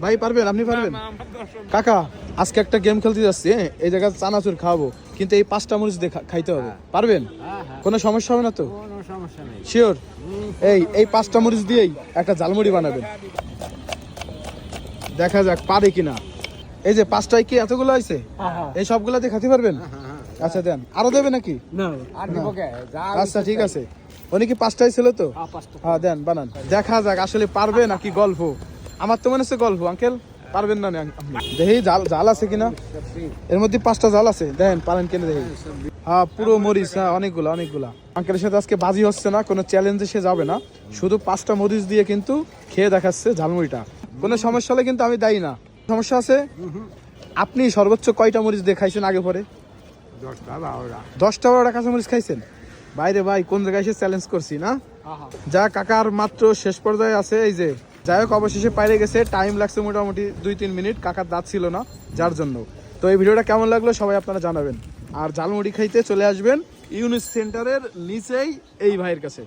ভাই পারবেন? আপনি পারবেন? কাকা আজকে একটা গেম খেলতে যাচ্ছি, এই জায়গায় চানাচুর খাওয়াবো, কিন্তু এই 5টা মরিচ দিয়ে খাইতে হবে। পারবেন? কোনো সমস্যা হবে না তো? শিওর? এই 5টা মরিচ দিয়েই একটা ঝালমুড়ি বানাবেন। দেখা যাক পারে কিনা। এই যে 5টায় কি এতগুলো হয়েছে? এই সবগুলো দিয়ে খাইতে পারবেন? আচ্ছা দেন, আরো দেবে নাকি? আচ্ছা ঠিক আছে। উনি কি 5টাই ছিল তো? হ্যাঁ দেন, বানান। দেখা যাক আসলে পারবে নাকি গল্প। আমার তো মনে হচ্ছে গল্প। আঙ্কেল পারবেন না? দেখি জাল আছে কিনা। এর মধ্যে 5টা জাল আছে, দেখেন পারেন কিনা দেখি। হ্যাঁ পুরো মরিচ, হ্যাঁ অনেকগুলা। আঙ্কেলের সাথে আজকে বাজি হচ্ছে না, কোনো চ্যালেঞ্জে সে যাবে না, শুধু 5টা মরিচ দিয়ে কিন্তু খেয়ে দেখাচ্ছে ঝালমুড়িটা। কোনো সমস্যা হলে কিন্তু আমি দায়ী না। সমস্যা আছে? আপনি সর্বোচ্চ কয়টা মরিচ দিয়ে খাইছেন আগে পরে? 10টা 12টা কাঁচামরিচ খাইছেন? বাইরে ভাই, কোন জায়গায় এসে চ্যালেঞ্জ করছি না? যা কাকার মাত্র শেষ পর্যায়ে আছে। এই যে যাই হোক অবশেষে পাইরে গেছে। টাইম লাগছে মোটামুটি 2-3 মিনিট, কাকার দাঁত ছিল না যার জন্য। তো এই ভিডিওটা কেমন লাগলো সবাই আপনারা জানাবেন। আর ঝালমুড়ি খাইতে চলে আসবেন ইউনিস সেন্টারের নিচেই এই ভাইয়ের কাছে।